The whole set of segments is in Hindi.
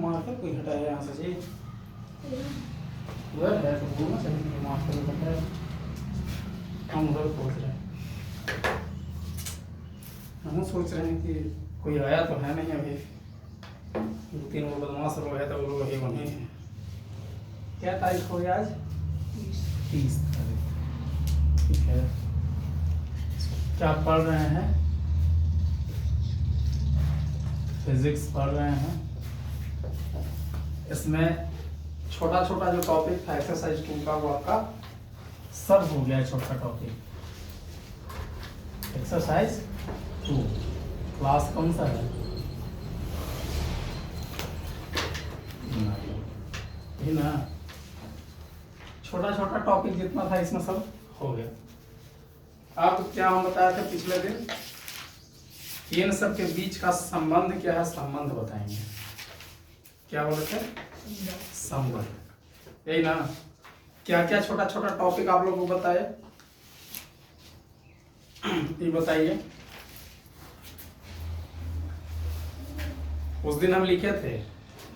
मार्कर कोई हटाया यहाँ से जी उधर है तो बोलना चाहिए कि मार्कर हटाया। हम उधर सोच रहे हैं, हम सोच रहे हैं कि कोई आया तो है नहीं अभी। 2-3 वो बदमाश लोग है तो वो लोग अभी वहीं हैं। क्या तारीख हो गई आज? 30 तारीख। ठीक है, क्या पढ़ रहे हैं? फिजिक्स पढ़ रहे हैं। इसमें छोटा छोटा जो टॉपिक था एक्सरसाइज 2 का वो आपका सब हो गया है। छोटा टॉपिक एक्सरसाइज 2 क्लास कौन सा है? ये ना छोटा छोटा टॉपिक जितना था इसमें सब हो गया। अब क्या हम बताए थे पिछले दिन, इन सब के बीच का संबंध क्या है, संबंध बताएंगे। क्या बोले थे? संबंध। यही ना, क्या क्या छोटा छोटा टॉपिक आप लोगों को बताए ये बताइए। उस दिन हम लिखे थे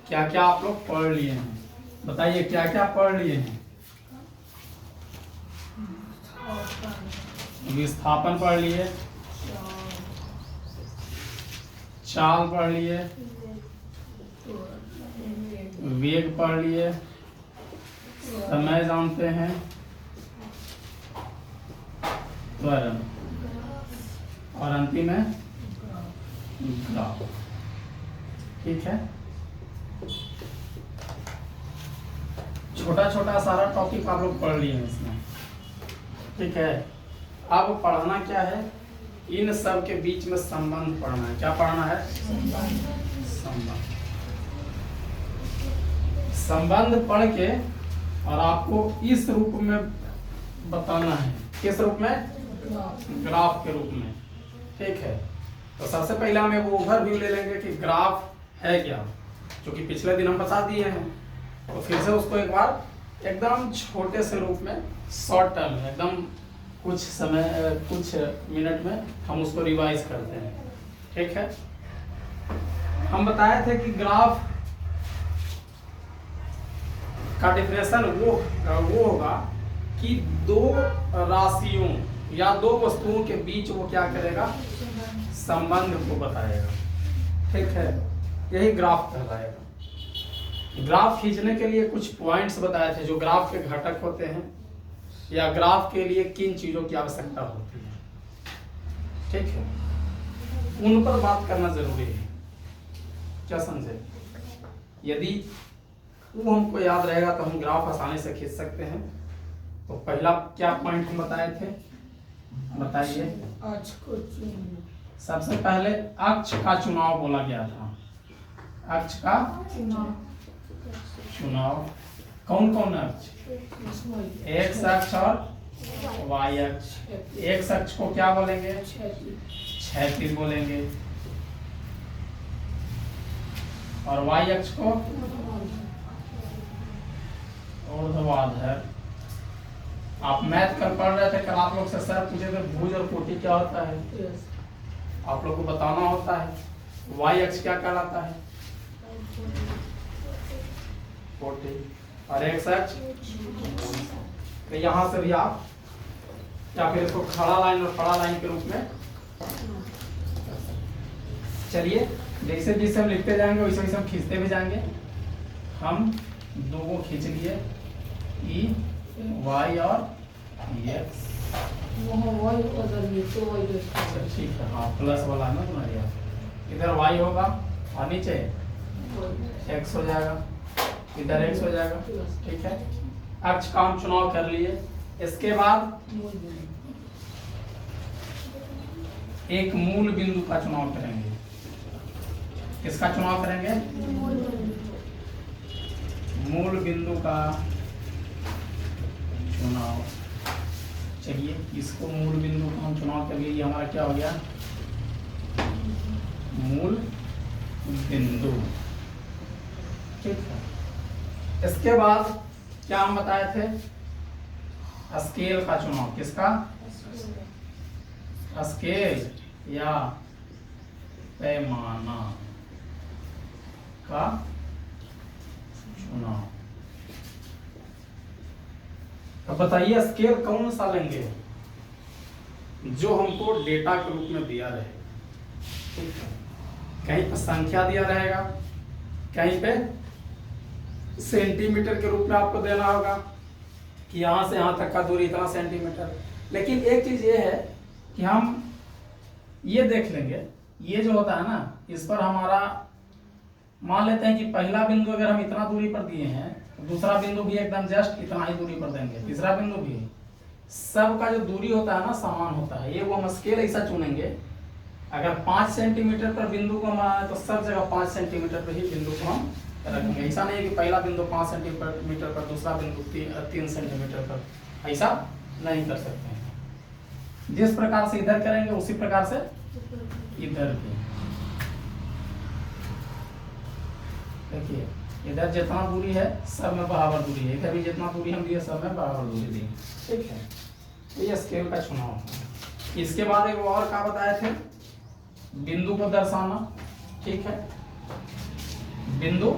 क्या क्या आप लोग पढ़ लिए हैं, बताइए क्या क्या पढ़ लिए हैं। विस्थापन पढ़ लिए, चाल पढ़ लिए, वेग पढ़ लिए, समय जानते हैं, त्वरण, और अंतिम है ग्राफ। ठीक है, छोटा छोटा सारा टॉपिक आप लोग पढ़ लिए हैं इसमें। ठीक है, अब पढ़ना क्या है, इन सब के बीच में संबंध पढ़ना है। क्या पढ़ना है? संबंध। संबंध पढ़ के और आपको इस रूप में बताना है। किस रूप में? ग्राफ के रूप में। ठीक है, तो सबसे पहले हम एक ओवरव्यू ले लेंगे कि ग्राफ है क्या, जो कि पिछले दिन हम बता दिए हैं। तो फिर से उसको एक बार एकदम छोटे से रूप में, शॉर्ट टर्म में, एकदम कुछ समय, कुछ मिनट में हम उसको रिवाइज करते हैं। ठीक है, हम बताए थे कि ग्राफ का डिफरेंशियल वो होगा कि दो राशियों या दो वस्तुओं के बीच वो क्या करेगा, संबंध को बताएगा। ठीक है, यही ग्राफ कहलाएगा। ग्राफ खींचने के लिए कुछ पॉइंट्स बताए थे जो ग्राफ के घटक होते हैं, या ग्राफ के लिए किन चीजों की आवश्यकता होती है। ठीक है, उन पर बात करना जरूरी है। क्या समझे? यदि वो हमको याद रहेगा तो हम ग्राफ आसानी से खींच सकते हैं। तो पहला क्या पॉइंट हम बताए थे, बताइए। अक्ष को चुनो। सबसे पहले अक्ष का चुनाव बोला गया था। अक्ष का चुनाव। कौन कौन अक्ष? एक्स अक्ष और वाई अक्ष। एक्स अक्ष को क्या बोलेंगे? क्षैतिज बोलेंगे। और वाई अक्ष को ऊर्ध्वाधर। आप मैथ कल पढ़ रहे थे, कल आप लोग से सर पूछे थे भुज और कोटि क्या होता है, आप लोग को बताना होता है। वाई अक्ष क्या कहलाता है? कोटि। और एक्स अक्ष, तो यहां से भी आप या फिर इसको खड़ा लाइन और खड़ा लाइन के रूप में। चलिए, जैसे जैसे हम लिखते जाएंगे वैसे वैसे हम खींचते भी जाएंगे। हम दो को खींच लिए, ई वाई और एक्स। ठीक है, हाँ प्लस वाला है ना तुम्हारे यहाँ, इधर वाई होगा और नीचे एक्स हो जाएगा, इधर एक्स हो जाएगा। ठीक है, अक्ष का हम चुनाव कर लिए। इसके बाद एक मूल बिंदु का चुनाव करेंगे। किसका चुनाव करेंगे? मूल बिंदु का चुनाव। चलिए, इसको मूल बिंदु का हम चुनाव कर लिए। हमारा क्या हो गया? मूल बिंदु। ठीक है, इसके बाद क्या हम बताए थे? स्केल का चुनाव। किसका? स्केल या पैमाना का चुनाव। अब बताइए स्केल कौन सा लेंगे जो हमको डेटा के रूप में दिया रहे। ठीक है, कहीं पे संख्या दिया रहेगा, कहीं पे सेंटीमीटर के रूप में आपको देना होगा कि यहाँ से यहाँ तक का दूरी इतना सेंटीमीटर। लेकिन एक चीज ये है कि हम ये देख लेंगे, ये जो होता है ना, इस पर हमारा मान लेते हैं कि पहला बिंदु अगर हम इतना दूरी पर दिए हैं तो दूसरा बिंदु भी एकदम जस्ट इतना ही दूरी पर देंगे, तीसरा बिंदु भी। सबका जो दूरी होता है ना समान होता है। ये वो हम स्केल ऐसा चुनेंगे, अगर 5 सेंटीमीटर पर बिंदु को हमारा तो सब जगह 5 सेंटीमीटर पर ही बिंदु को हम रखेंगे। ऐसा नहीं है कि पहला बिंदु 5 सेंटीमीटर पर, दूसरा बिंदु 3 सेंटीमीटर पर, ऐसा नहीं कर सकते हैं। जिस प्रकार से इधर करेंगे उसी प्रकार से इधर भी। देखिए इधर जितना दूरी है सब में बराबर दूरी है, इधर भी जितना दूरी हम दिए सब में बराबर दूरी दी। ठीक है, ये स्केल का चुनाव है। इसके बाद एक और क्या बताए थे, बिंदु को दर्शाना। ठीक है, बिंदु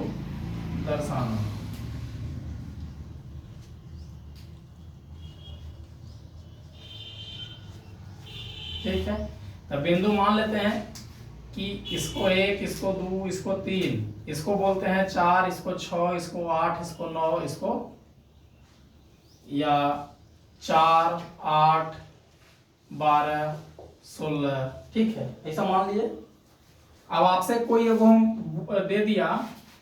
दर्शाना। ठीक है, तो बिंदु मान लेते हैं कि इसको 1, इसको 2, इसको 3, इसको बोलते हैं 4, इसको 6, इसको 8, इसको 9, इसको या 4, 8, 12, 16। ठीक है, ऐसा मान लीजिए। अब आपसे कोई एगो दे दिया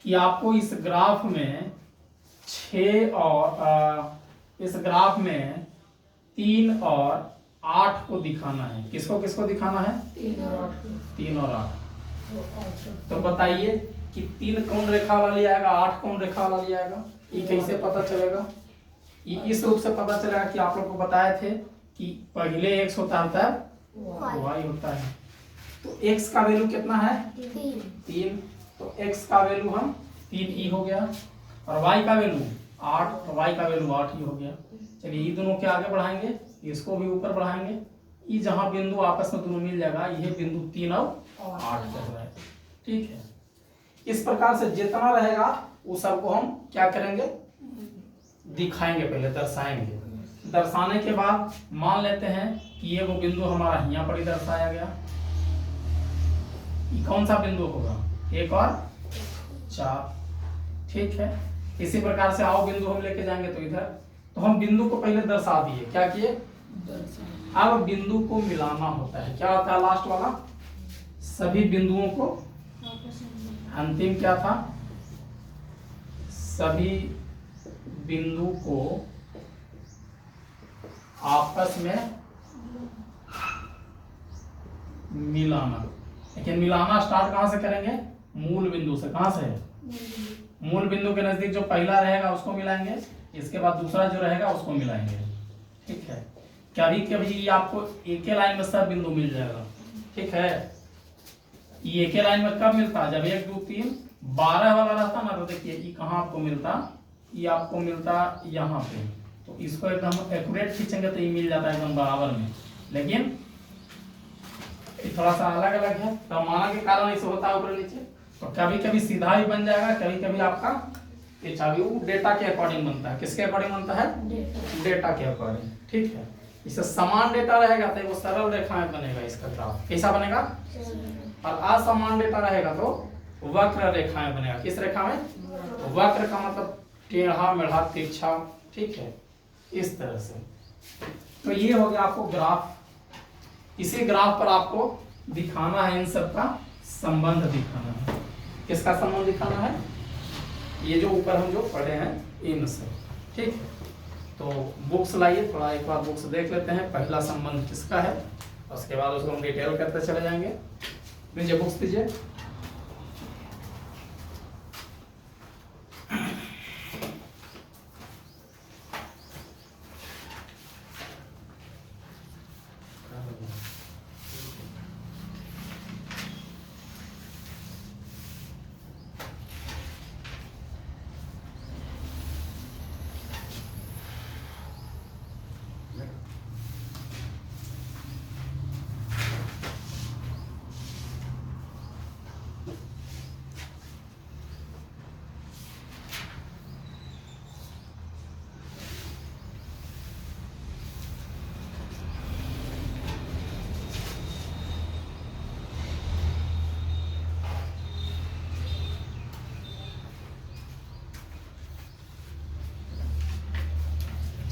कि आपको इस ग्राफ में 6 और इस ग्राफ में 3 और 8 को दिखाना है। किसको किसको दिखाना है? 3 और 8। तो बताइए कि 3 कौन रेखा वाला लिया आएगा, 8 कौन रेखा वाला लिया आएगा? ये कैसे पता चलेगा? ये इस रूप से पता चलेगा कि आप लोग को बताए थे कि पहले x होता है y होता है। तो x का वैल्यू कितना है? 3। तो x का वैल्यू हम 3e हो गया, और y का वैल्यू 8, तो y का वैल्यू 8 ही हो गया। चलिए ये दोनों के आगे बढ़ाएंगे, इसको भी ऊपर बढ़ाएंगे। ये जहां बिंदु आपस में दोनों मिल जाएगा, ये बिंदु 3 और 8 कर रहा है। ठीक है, इस प्रकार से जितना रहेगा वो सबको हम क्या करेंगे? दिखाएंगे, पहले दर्शाएंगे। दर्शाने के बाद मान लेते हैं कि ये वो बिंदु हमारा यहाँ पर ही दर्शाया गया। ये कौन सा बिंदु होगा? 1 और 4। ठीक है, इसी प्रकार से आओ बिंदु हम लेके जाएंगे तो इधर। तो हम बिंदु को पहले दर्शा दिए, क्या किए? अब बिंदु को मिलाना होता है। क्या होता है लास्ट वाला? सभी बिंदुओं को, अंतिम क्या था? सभी बिंदु को आपस में मिलाना। लेकिन मिलाना स्टार्ट कहां से करेंगे? मूल बिंदु से। कहां से? मूल बिंदु के नजदीक जो पहला रहेगा उसको मिलाएंगे, इसके बाद दूसरा जो रहेगा उसको मिलाएंगे। ठीक है, कभी कभी आपको एक ही लाइन में सब बिंदु मिल जाएगा। ठीक है, ये एक ही लाइन में कब मिलता है? जब 1, 2, 3, 12 वाला रहता ना, तो देखिए ये कहाँ आपको मिलता? ये आपको मिलता यहाँ पे। तो इसको एकदम एक्यूरेट खींचेंगे तो ये मिल जाता है एकदम बराबर में। लेकिन थोड़ा सा अलग अलग है, तो माना के कारण ऐसे होता है ऊपर नीचे। तो कभी कभी सीधा भी बन जाएगा, कभी कभी आपका तिरछा भी। वो डेटा के अकॉर्डिंग बनता है। किसके अकॉर्डिंग बनता है? डेटा के अकॉर्डिंग। ठीक है, इससे समान डेटा रहेगा तो वो सरल रेखाएं बनेगा। इसका ग्राफ कैसा बनेगा? और असमान डेटा रहेगा तो वक्र रेखाएं बनेगा। किस रेखा में? वक्र का मतलब टेढ़ा मेढ़ा तिरछा। ठीक है, इस तरह से। तो ये हो गया आपको ग्राफ। इसी ग्राफ पर आपको दिखाना है, इन सब का संबंध दिखाना है। किसका संबंध दिखाना है? ये जो ऊपर हम जो पढ़े हैं इनसे। ठीक है, तो बुक्स लाइए, थोड़ा एक बार बुक्स देख लेते हैं पहला संबंध किसका है, उसके बाद उसको हम डिटेल करते चले जाएंगे। नीचे बुक्स दीजिए।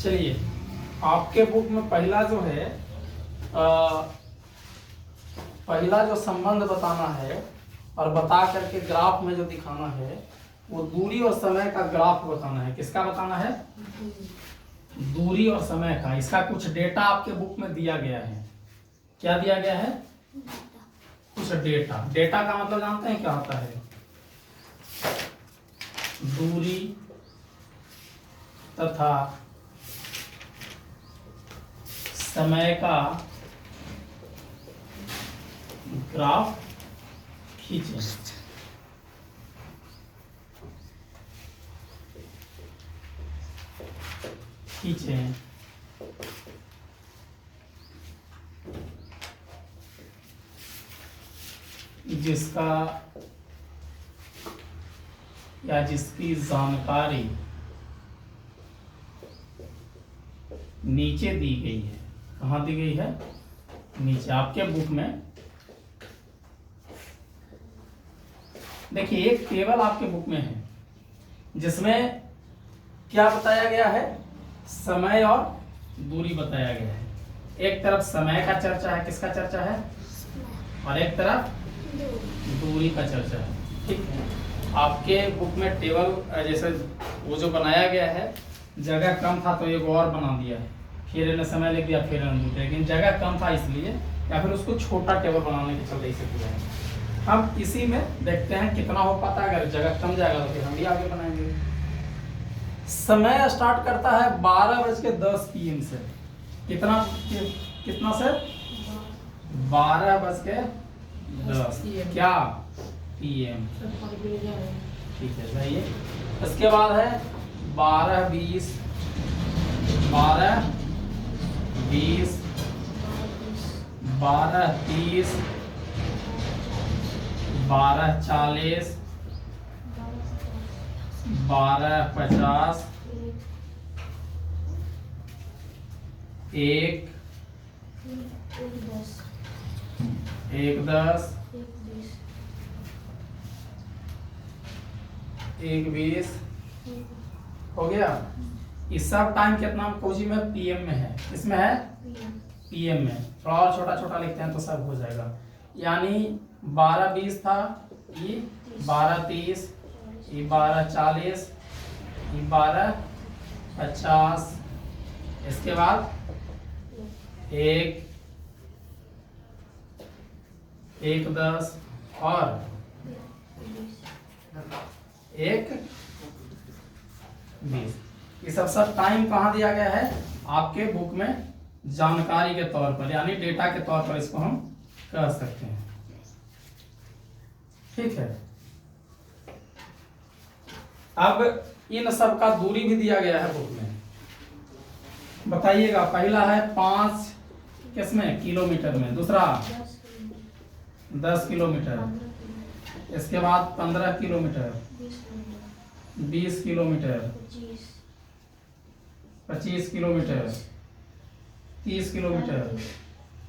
चलिए, आपके बुक में पहला जो है पहला जो संबंध बताना है और बता करके ग्राफ में जो दिखाना है वो दूरी और समय का ग्राफ बताना है। किसका बताना है? दूरी और समय का। इसका कुछ डेटा आपके बुक में दिया गया है। क्या दिया गया है? कुछ डेटा। डेटा का मतलब जानते हैं क्या होता है? दूरी तथा समय का ग्राफ खींचें। जिसका या जिसकी जानकारी नीचे दी गई है। कहाँ दी गई है? नीचे आपके बुक में। देखिए, एक टेबल आपके बुक में है जिसमें क्या बताया गया है? समय और दूरी बताया गया है। एक तरफ समय का चर्चा है। किसका चर्चा है? और एक तरफ दूरी का चर्चा है। ठीक है, आपके बुक में टेबल जैसे वो जो बनाया गया है, जगह कम था तो एक और बना दिया है, फिर इन्हें समय लिख दिया, फिर दूरी, लेकिन जगह कम था इसलिए, या फिर उसको छोटा टेबल बनाने के चलते इसे किया है। हम इसी में देखते हैं कितना हो पाता है। अगर जगह कम जाएगा तो फिर हम भी आगे बनाएंगे। समय स्टार्ट करता है 12:10 PM से। कितना से? 12:10 क्या? PM। ठीक है, सही है। इसके बाद है 12:20, 12:30, 12:40, 12:40, 12:50, 1:10, 1:20 हो गया। इस सब टाइम कितना कोजी में? PM में है। इसमें है PM में। थोड़ा और छोटा छोटा लिखते हैं तो सब हो जाएगा। यानी 12:20 था, ये 12:30, ये 12:40, ये 12:50, इसके बाद 1:10 और 1:20। ये सब टाइम कहाँ दिया गया है? आपके बुक में जानकारी के तौर पर, यानी डेटा के तौर पर इसको हम कह सकते हैं। ठीक है, अब इन सब का दूरी भी दिया गया है बुक में। बताइएगा, पहला है 5 किसमें? किलोमीटर में। दूसरा 10 किलोमीटर, इसके बाद 15 किलोमीटर, 20 किलोमीटर, 25 किलोमीटर, 30 किलोमीटर,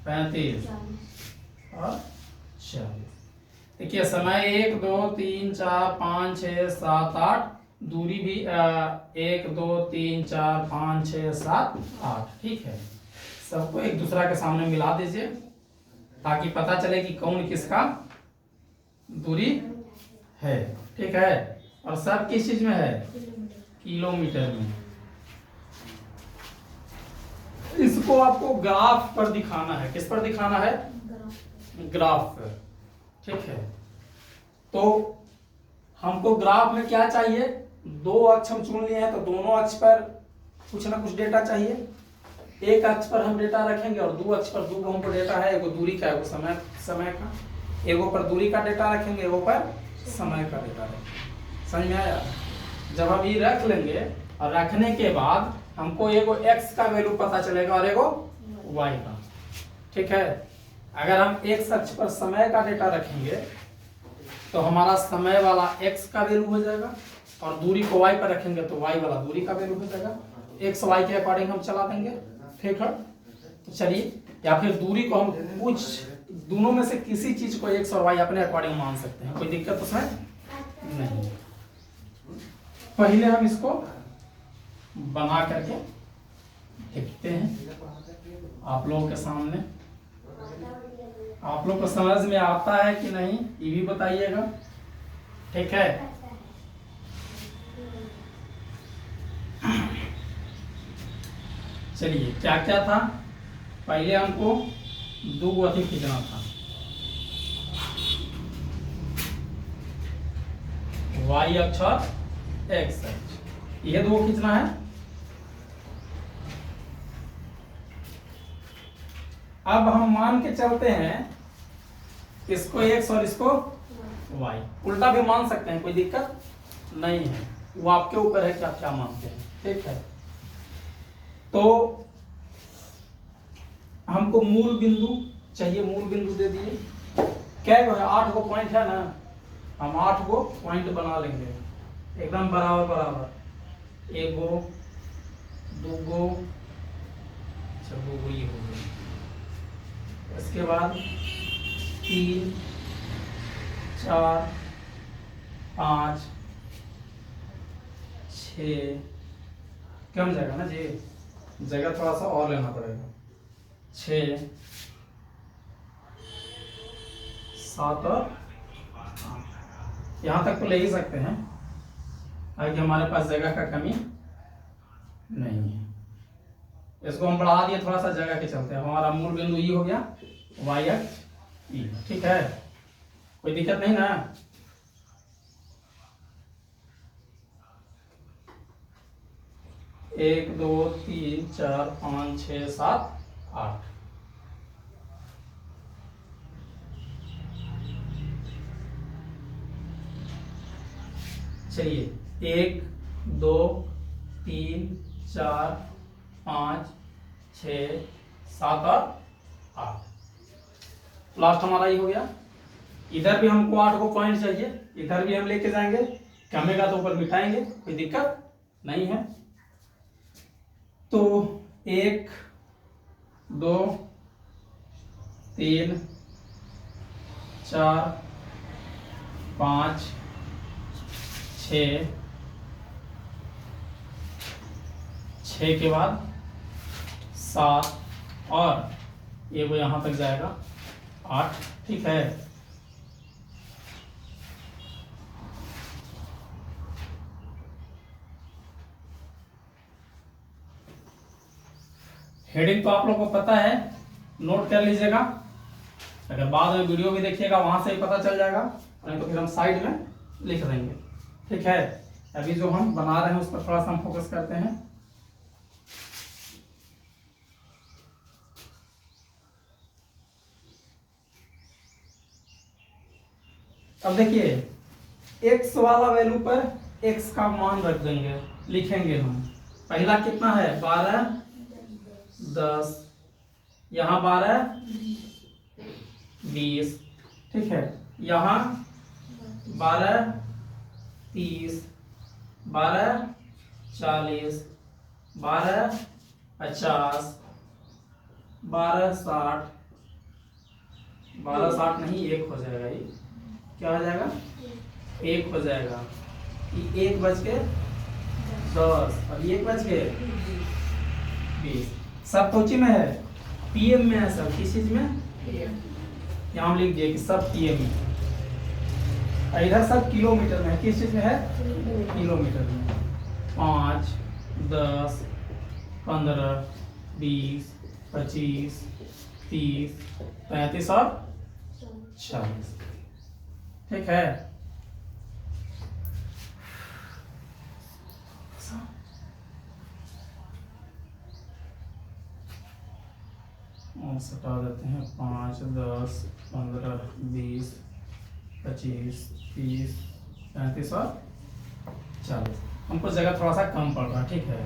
35 और 40। देखिए, समय 1 2 3 4 5 6 7 8, दूरी भी 1 2 3 4 5 6 7 8। ठीक है, सबको एक दूसरा के सामने मिला दीजिए ताकि पता चले कि कौन किसका दूरी है। ठीक है, और सब किस चीज में है? किलोमीटर में। इसको आपको ग्राफ पर दिखाना है। किस पर दिखाना है? ग्राफ पर। ठीक है, तो हमको ग्राफ में क्या चाहिए? 2 अक्ष हम चुन लिए हैं, तो दोनों अक्ष पर कुछ ना कुछ डेटा चाहिए। एक अक्ष पर हम डेटा रखेंगे और 2 अक्ष पर 2 हमको डेटा है, एगो दूरी का, एगो समय का। एगो पर दूरी का डेटा रखेंगे, एगो पर समय का डेटा रखेंगे। समझ में आया? जब हम ये रख लेंगे और रखने के बाद हमको एगो x का वैल्यू पता चलेगा और एगो y का। ठीक है, अगर हम x अक्ष पर समय का डेटा रखेंगे तो हमारा समय वाला x का वैल्यू हो जाएगा, और दूरी को y पर रखेंगे तो y वाला दूरी का वैल्यू हो जाएगा। x y के अकॉर्डिंग हम चला देंगे। ठीक है, तो चलिए, या फिर दूरी को हम कुछ दोनों में से किसी चीज को x और y अपने अकॉर्डिंग मान सकते हैं, कोई दिक्कत उसमें नहीं। पहले हम इसको बना करके लिखते हैं आप लोगों के सामने। आप लोग को समझ में आता है कि नहीं ये भी बताइएगा, ठीक है। चलिए क्या क्या था, पहले हमको दो अति खींचना था, y अक्ष और x अक्ष, ये दो खींचना है। अब हम मान के चलते हैं इसको x और इसको y, उल्टा भी मान सकते हैं, कोई दिक्कत नहीं है, वो आपके ऊपर है कि आप क्या मानते हैं, ठीक है। तो हमको मूल बिंदु चाहिए, मूल बिंदु दे दिए, क्या है 8 गो पॉइंट है ना, हम 8 गो पॉइंट बना लेंगे एकदम बराबर बराबर, 1 गो 2 गो, अच्छा 2 गो ये हो गया, इसके बाद 3 4 5 6, कम जाएगा ना जी, जगह थोड़ा सा और लेना पड़ेगा, 6 7 और 8, यहाँ तक तो ले ही सकते हैं, आगे हमारे पास जगह का कमी नहीं है। इसको हम बढ़ा दिए थोड़ा सा जगह के चलते हैं, हमारा मूल बिंदु ई हो गया, y अक्ष ई, ठीक है, कोई दिक्कत नहीं ना। एक 2 3 4 5 6 7 8, चलिए 1 2 3 4 5 6 7 और 8, लास्ट हमारा ये हो गया। इधर भी हमको 8 को पॉइंट चाहिए, इधर भी हम लेके जाएंगे, कमेगा तो ऊपर बिठाएंगे, कोई दिक्कत नहीं है। तो 1 2 3 4 5 6 के बाद 7 और ये वो यहाँ तक जाएगा 8, ठीक है। हेडिंग तो आप लोग को पता है, नोट कर लीजिएगा, अगर बाद में वीडियो भी देखिएगा वहां से ही पता चल जाएगा, नहीं तो फिर हम साइड में लिख देंगे, ठीक है। अभी जो हम बना रहे हैं उस पर थोड़ा सा हम फोकस करते हैं। अब देखिए x वाला वैल्यू पर x का मान रख देंगे, लिखेंगे हम, पहला कितना है 12 10, यहाँ 12 20, ठीक है, यहाँ 12 30 12 40 12 50 12 60, 12 60 नहीं 1 हो जाएगा, ये क्या हो जाएगा 1 हो जाएगा, 1 बज के 10, अब 1 बज के 20, सब कोची में है, पीएम में है, सब किस चीज में, यहाँ हम लिख दिए कि सब पीएम में, इधर सब किलोमीटर में है, किस चीज में है किलोमीटर में। 5 10 15 20 25 30 35 और 40, ठीक है। सटा देते हैं 5 10 15 20 25 30 35 और 40, हमको जगह थोड़ा सा कम पड़ रहा है, ठीक है,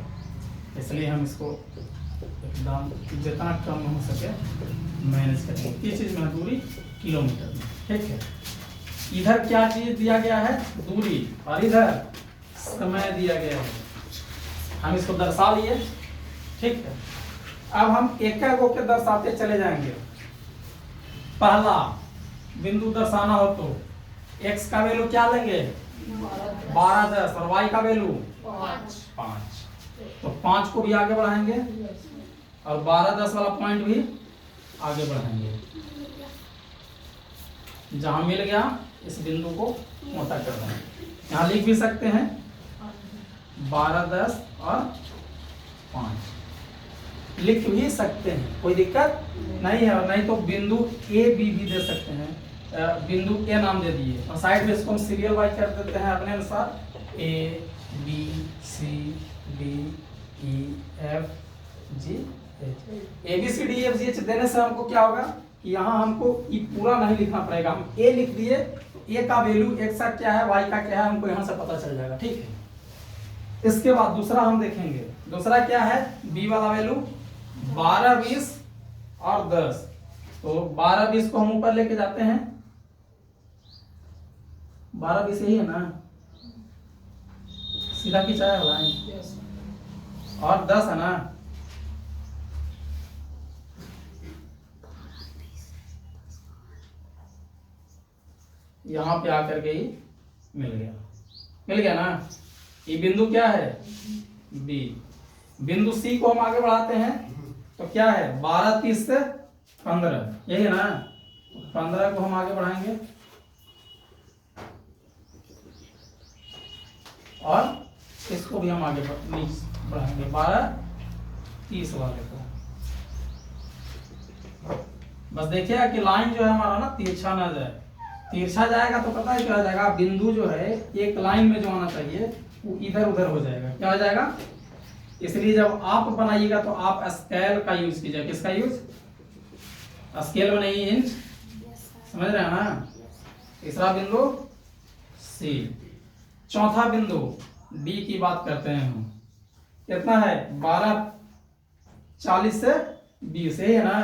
इसलिए हम इसको एकदम जितना कम हो सके मैनेज करेंगे। किस चीज़ में दूरी किलोमीटर में, ठीक है। इधर क्या चीज दिया गया है दूरी, और इधर समय दिया गया है, हम इसको दर्शा लिए, ठीक है। अब हम एक एक के दर्शाते चले जाएंगे। पहला बिंदु दर्शाना हो तो x का वैल्यू क्या लेंगे 12 10 और y का वैल्यू 5, तो 5 को भी आगे बढ़ाएंगे और 12-10 वाला पॉइंट भी आगे बढ़ाएंगे। जहां मिल गया इस बिंदु को मोटा कर देंगे। यहाँ लिख भी सकते हैं 12, 10 और 5 लिख भी सकते हैं, कोई दिक्कत नहीं है। और नहीं तो बिंदु ए बी भी दे सकते हैं, बिंदु ए नाम दे दिए और साइड में इसको हम सीरियल वाइज कर देते हैं अपने अनुसार A B C D E F G H. A B C D F G H देने से हमको क्या होगा कि यहाँ हमको ये पूरा नहीं लिखना पड़ेगा। हम ए लिख दिए, ए का वैल्यू एक्स का क्या है वाई का क्या है हमको यहाँ से पता चल जाएगा, ठीक है। इसके बाद दूसरा हम देखेंगे, दूसरा क्या है बी वाला वैल्यू 12, 20 और 10। तो 12, 20 को हम ऊपर लेके जाते हैं, 12, 20 यही है ना, सीधा खिंचाया हुआ है और 10 है ना, यहां पे आकर के ही मिल गया ना। ये बिंदु क्या है बी। बिंदु सी को हम आगे बढ़ाते हैं तो क्या है 12, 30 से 15 यही है ना, 15 को हम आगे बढ़ाएंगे और इसको भी हम आगे बढ़ाएंगे 12, 30 वाले को। बस देखिए कि लाइन जो है हमारा ना तिरछा ना जाए। तिरछा जाएगा तो पता है क्या हो जाएगा, बिंदु जो है एक लाइन में जो आना चाहिए वो इधर उधर हो जाएगा। क्या हो जाएगा, इसलिए जब आप बनाइएगा तो आप स्केल का यूज कीजिए। किसका यूज, स्केल में नहीं इंच, समझ रहे हैं ना। तीसरा बिंदु सी। चौथा बिंदु डी की बात करते हैं हम, कितना है 12, 40 से 20 है ना।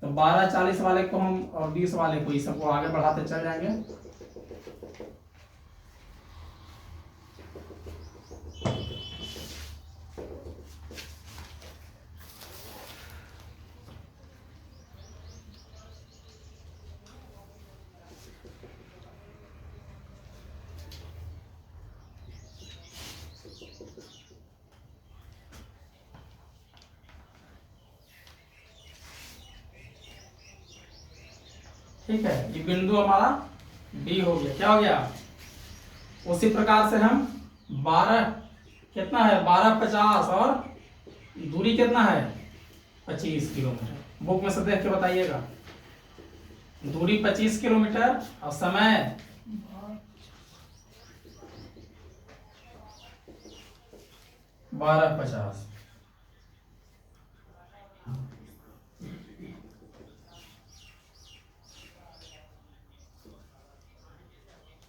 तो 12, 40 वाले को हम और 20 वाले को, इस सबको आगे बढ़ाते चल जाएंगे। ठीक है, ये बिंदु हमारा बी हो गया। क्या हो गया, उसी प्रकार से हम 12 कितना है 12, 50 और दूरी कितना है 25 किलोमीटर। बुक में से देख के बताइएगा। दूरी 25 किलोमीटर और समय 12:50।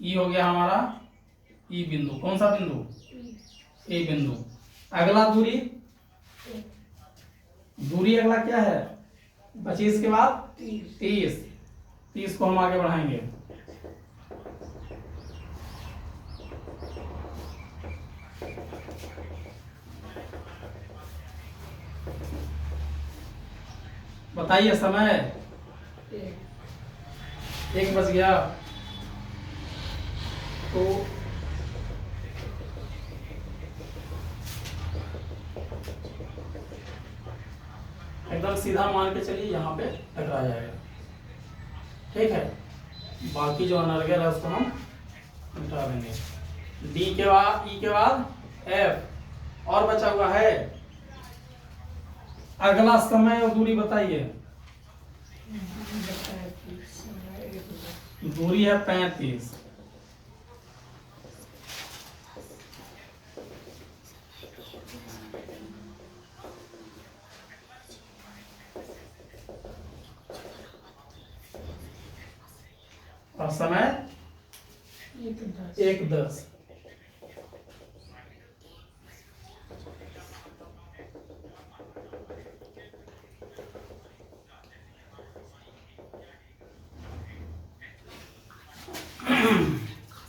ई हो गया हमारा ई बिंदु। कौन सा बिंदु, ए बिंदु। अगला दूरी, दूरी अगला क्या है 25 के बाद 30। 30 को हम आगे बढ़ाएंगे। बताइए समय 1 बज गया। तो एकदम सीधा मान के चलिए, यहाँ पे टकरा जाएगा। ठीक है, बाकी जो अनर्गल है उसको हम मिटा देंगे। डी के बाद ई के बाद एफ और बचा हुआ है। अगला समय और दूरी बताइए। दूरी है 35। और समय 1:10।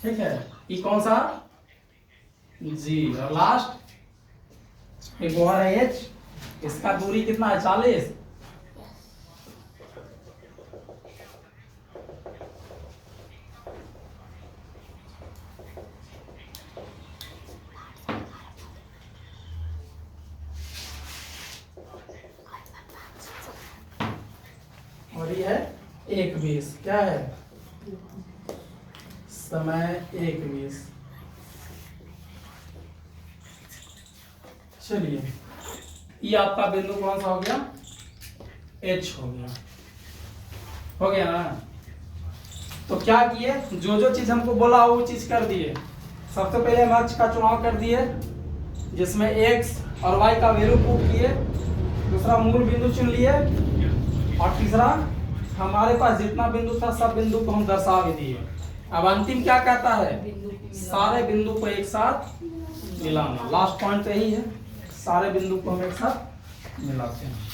ठीक है, ये कौन सा जी। और लास्ट एक और है एच। इसका दूरी कितना है 40। अभी है 1:20। क्या है? समय 1:20। चलिए, ये आपका बिंदु कौन सा हो गया? H हो गया। हो गया ना? तो क्या किए, जो जो चीज हमको बोला वो चीज कर दिए। सबसे पहले हम अक्ष का चुनाव कर दिए, जिसमें x और y का वैल्यू पुट किए। दूसरा मूल बिंदु चुन लिए, और तीसरा हमारे पास जितना बिंदु था सब बिंदु को हम दर्शा भी दिए। अब अंतिम क्या कहता है? सारे बिंदु को एक साथ मिलाना। लास्ट पॉइंट तो यही है, सारे बिंदु को हम एक साथ मिलाते हैं।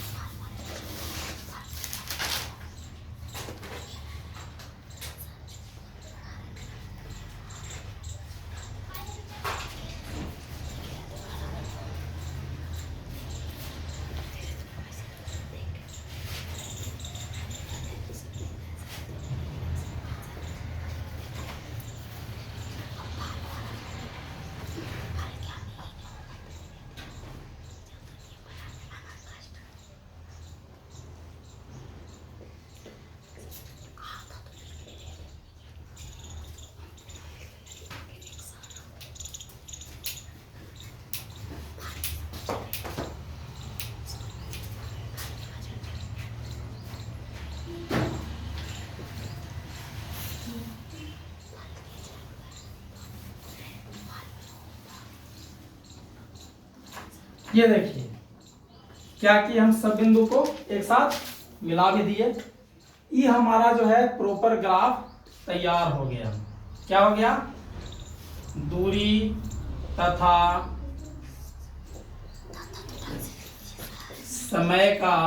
ये देखिए क्या कि हम सब बिंदु को एक साथ मिला भी दिए। ये हमारा जो है प्रॉपर ग्राफ तैयार हो गया। क्या हो गया? दूरी तथा समय का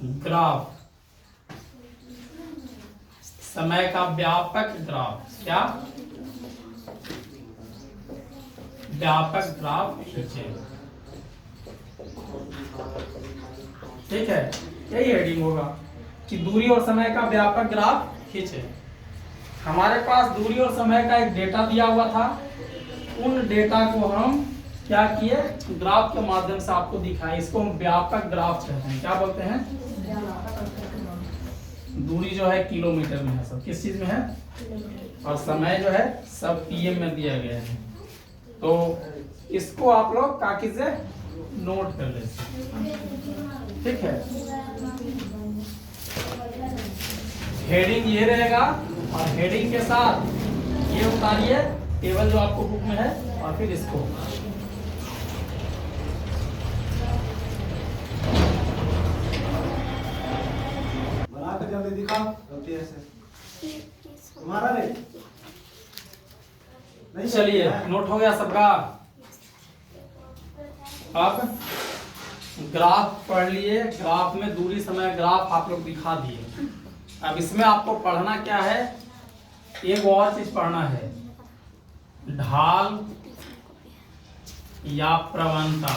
ग्राफ, समय का व्यापक ग्राफ। क्या? व्यापक ग्राफ खींचे। ठीक है, यही हेडिंग होगा कि दूरी और समय का व्यापक ग्राफ खींचे। हमारे पास दूरी और समय का एक डेटा दिया हुआ था, उन डेटा को हम क्या किए? ग्राफ के माध्यम से आपको दिखाए। इसको हम व्यापक ग्राफ कहते हैं। क्या बोलते हैं? दूरी जो है किलोमीटर में है, सब किस चीज में है, और समय जो है सब पीएम में दिया गया है। तो इसको आप लोग काकी से नोट कर ले। ठीक है, हेडिंग ये रहेगा, और हेडिंग के साथ ये उतारिए टेबल जो आपको बुक में है, और फिर इसको बना के जल्दी दिखाओ। गलती ऐसे तुम्हारा नहीं। चलिए, नोट हो गया सबका? अब ग्राफ पढ़ लिए, ग्राफ में दूरी समय ग्राफ आप लोग दिखा दिए। अब इसमें आपको पढ़ना क्या है? एक और चीज पढ़ना है, ढाल या प्रवणता।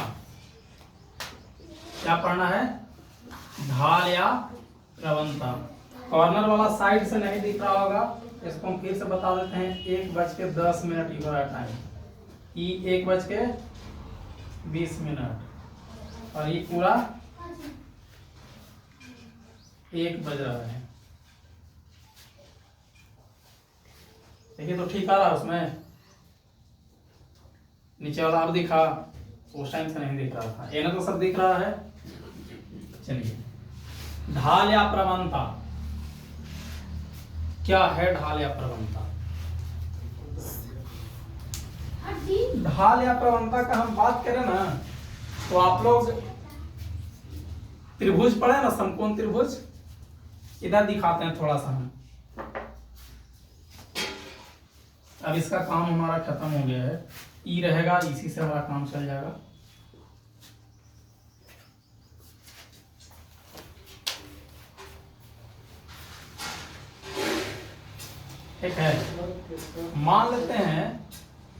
क्या पढ़ना है? ढाल या प्रवणता। कॉर्नर वाला साइड से नहीं दिख रहा होगा, इसको हम फिर से बता देते हैं। 1:10 इधर टाइम, ये 1:20, और ये पूरा 1 बज रहा है। देखिए तो ठीक आ रहा है उसमें, नीचे वाला अब दिखा, उस टाइम से नहीं दिख रहा था। ये ना तो सब दिख रहा है। चलिए, ढाल या प्रवणता। क्या है ढाल या प्रवणता? ढाल या प्रवणता का हम बात करें ना, तो आप लोग त्रिभुज पढ़े ना, समकोण त्रिभुज। इधर दिखाते हैं थोड़ा सा हम। अब इसका काम हमारा खत्म हो गया है, ई रहेगा, इसी से हमारा काम चल जाएगा। ठीक है, मान लेते हैं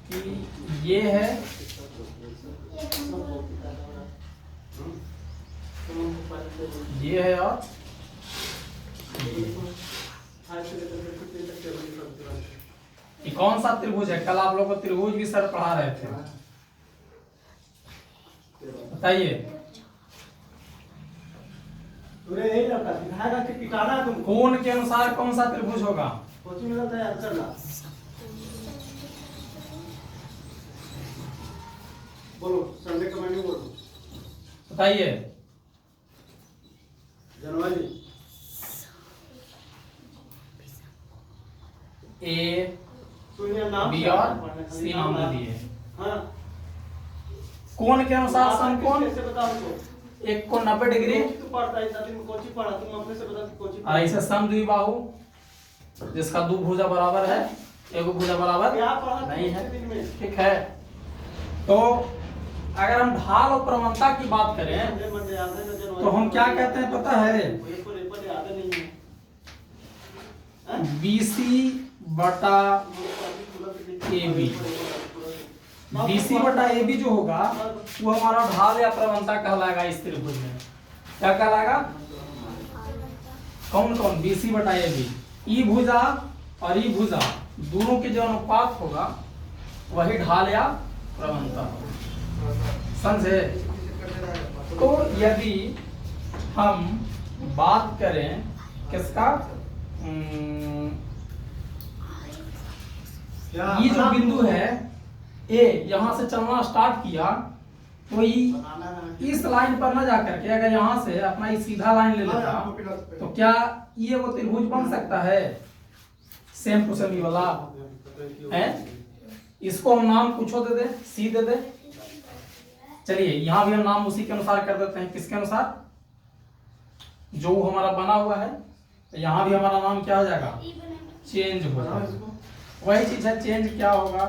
कि ये है और ये कौन सा त्रिभुज है? कल आप लोग को त्रिभुज भी सर पढ़ा रहे थे, बताइए। तुरे यही लगता दिखाएगा कि पिटाना है तुमको। कोण के अनुसार कौन सा त्रिभुज होगा? कोचिंग में लगता है याद करना। बोलो संडे का मेन्यू बोलो। बताइए। जनवरी ए सुनिए नाम बी और सी नाम दे दिए। हाँ कोण के अनुसार समकोण कैसे बताओ तो? एक को 90 डिग्री तू पढ़ता है इतना दिन कोचिंग पढ़ा तुम अपने से बता कोचिंग और ऐसे समद्विबाहु जिसका दो भुजा बराबर है, एक भुजा बराबर क्या पढ़ा नहीं है। दिन में? ठीक है। तो अगर हम ढाल और प्रवणता की बात करें मंडे याद है ना जनवरी तो हम क्या कहते हैं पता है? पेपर याद नहीं है। BC बटा AB। BC बटा AB जो होगा वो हमारा ढाल या प्रवणता कहलाएगा इस त्रिभुज में। क्या कहलाएगा? कौन कौन? BC बटा AB। ई भुजा और ई भुजा दोनों के जो अनुपात होगा वही ढाल या प्रवणता होगा। समझे? तो यदि हम बात करें किसका, ये जो बिंदु है ए, यहाँ से चलना स्टार्ट किया तो इस लाइन पर न जाकर के अगर यहाँ से अपना ये सीधा लाइन ले लेता तो क्या ये वो त्रिभुज बन सकता है? सेम टू सेम वाला है। इसको हम नाम कुछ दे दे, सी दे दे। चलिए यहाँ भी हम नाम उसी के अनुसार कर देते हैं। किसके अनुसार? जो हमारा बना हुआ है तो यहाँ भी हमारा नाम क्या हो जाएगा? चेंज हो जाएगा। वही चीज है, चेंज क्या होगा?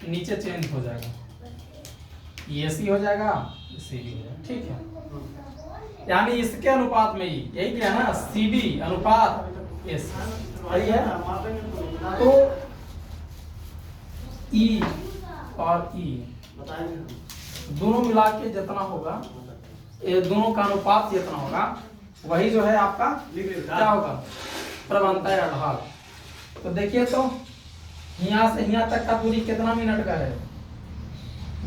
नीचे चेंज हो जाएगा, ये सी हो जाएगा, सी भी हो जाएगा। ठीक है। यानी इसके अनुपात में ही यही क्या है ना, सीबी अनुपात एस सही है। तो ई और ई दोनों मिला के जितना होगा, ये दोनों का अनुपात जितना होगा वही जो है आपका क्या होगा? प्रवणता या ढाल। तो देखिए तो यहाँ से यहाँ तक का दूरी कितना मिनट का है?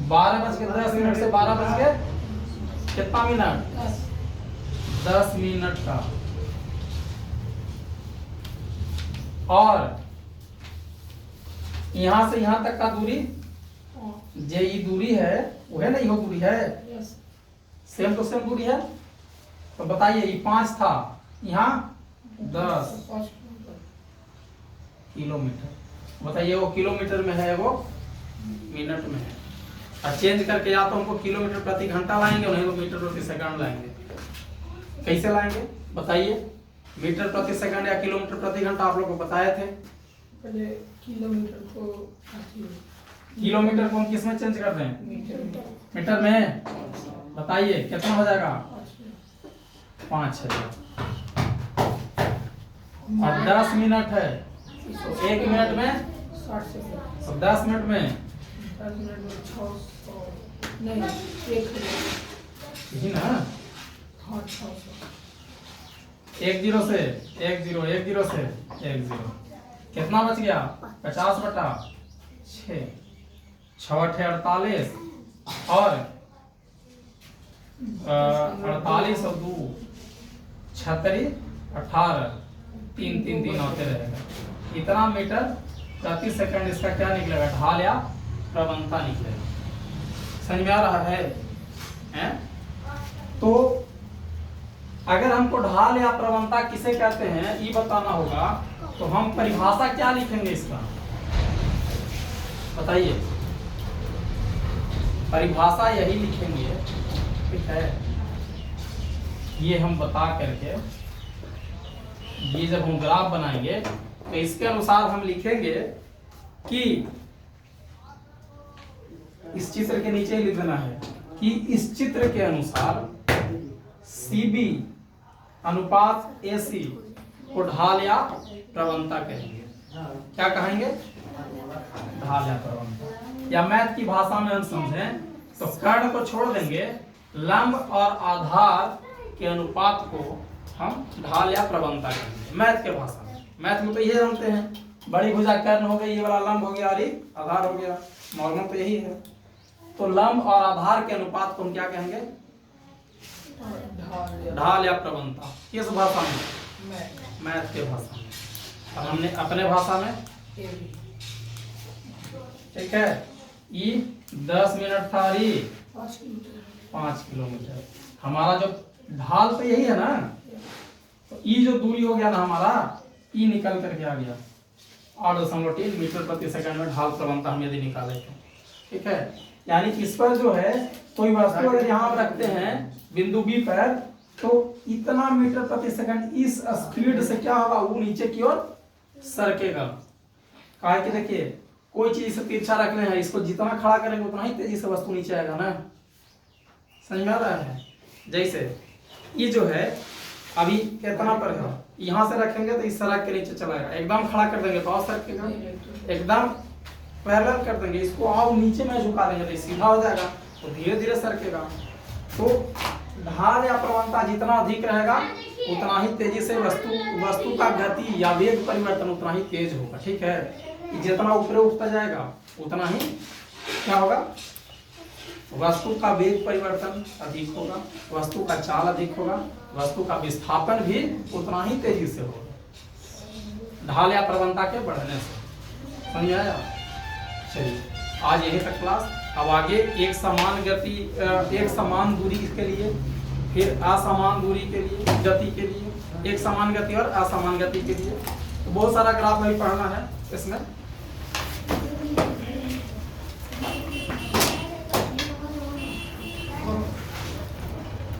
12:10 से 12 कितना मिनट? 10 मिनट का। और यहाँ से यहाँ तक का दूरी जे ये दूरी है वो है ना, ये दूरी है, सेम टू सेम दूरी है। तो बताइए ये 5 था, यहाँ 10 किलोमीटर। बताइए वो किलोमीटर में है, वो मिनट में है। और चेंज करके या तो हमको किलोमीटर प्रति घंटा लाएंगे, नहीं तो मीटर प्रति सेकंड लाएंगे। कैसे लाएंगे बताइए? मीटर प्रति सेकंड या किलोमीटर प्रति घंटा आप लोग को बताए थे। पहले किलोमीटर को किलोमीटर को हम किस में चेंज कर दें? मीटर में। बताइए कितना हो जाएगा? 5000। और 10 मिनट है तो 1 मिनट में 60 सेकंड। और 10 मिनट में 10 मिनट में 600 नहीं 1000 यही ना। हाँ 600। 1 0 से 1 0 1 0 से 1 0 कितना बच गया? 50/6 6 48 और 48 और 2 36 18 3 3 3 होते रहेगा। इतना मीटर प्रति सेकंड इसका क्या निकलेगा? ढाल या प्रवणता निकलेगा। समझ में आ रहा है? हैं? तो अगर हमको ढाल या प्रवणता किसे कहते हैं ये बताना होगा तो हम परिभाषा क्या लिखेंगे इसका? बताइए। परिभाषा यही लिखेंगे, ठीक है। ये हम बता करके ये जब हम ग्राफ बनाएंगे तो इसके अनुसार हम लिखेंगे कि इस चित्र के नीचे लिख देना है कि इस चित्र के अनुसार CB अनुपात AC को ढाल या प्रवणता कहेंगे। क्या कहेंगे? ढाल या प्रवणता। या मैथ की भाषा में हम समझें तो कर्ण को छोड़ देंगे, लंब और आधार के अनुपात को हम ढाल या प्रवणता कहेंगे मैथ के भाषा में। मैथ में तो ये जानते हैं, बड़ी भुजा कर्ण हो गई, ये वाला लंब हो गया और ये आधार हो गया। नॉर्मल तो यही है। तो लंब और आधार के अनुपात को हम क्या कहेंगे? ढाल या प्रवणता किस भाषा में? मैं मैथ के भाषा में। और हमने अपने भाषा में, ठीक है। ई 10 मिनट था, और 5 किलोमीटर। हमारा जो ढाल तो यही है ना, तो ई जो दूरी हो गया ना हमारा, ई निकल करके आ गया 8.3 मीटर प्रति सेकंड में ढाल प्रवणता हम यदि निकाले तो, ठीक है। यानी इस पर जो है कोई वस्तु अगर यहाँ हम रखते हैं बिंदु बी पर, तो इतना मीटर प्रति सेकंड इस स्पीड से क्या होगा, वो नीचे की ओर सरकेगा। कहा कि देखिए कोई चीज से तिरछा रखने हैं, इसको जितना खड़ा करेंगे उतना ही तेजी से वस्तु नीचे आएगा ना, समझ में आ रहा है। जैसे ये जो है अभी कितना पर है, यहाँ से रखेंगे तो इस सड़क के नीचे चला जाएगा, एकदम खड़ा कर देंगे तो और सरकेगा, एकदम पैरेलल कर देंगे इसको और नीचे में झुका देंगे तो सीधा हो जाएगा, तो धीरे धीरे सरकेगा। तो ढाल या प्रवणता जितना अधिक रहेगा उतना ही तेजी से वस्तु का गति या वेग परिवर्तन उतना ही तेज होगा, ठीक है। जितना ऊपर उठता जाएगा उतना ही क्या होगा, वस्तु का वेग परिवर्तन अधिक होगा, वस्तु का चाल अधिक होगा, वस्तु का विस्थापन भी उतना ही तेजी से होगा ढाल या प्रवणता के बढ़ने से। समझ आया? चलिए आज यहीं तक क्लास। अब आगे एक समान गति, एक समान दूरी के लिए, फिर असमान दूरी के लिए, गति के लिए, एक समान गति और असमान गति के लिए, तो बहुत सारा ग्राफ अभी पढ़ना है इसमें।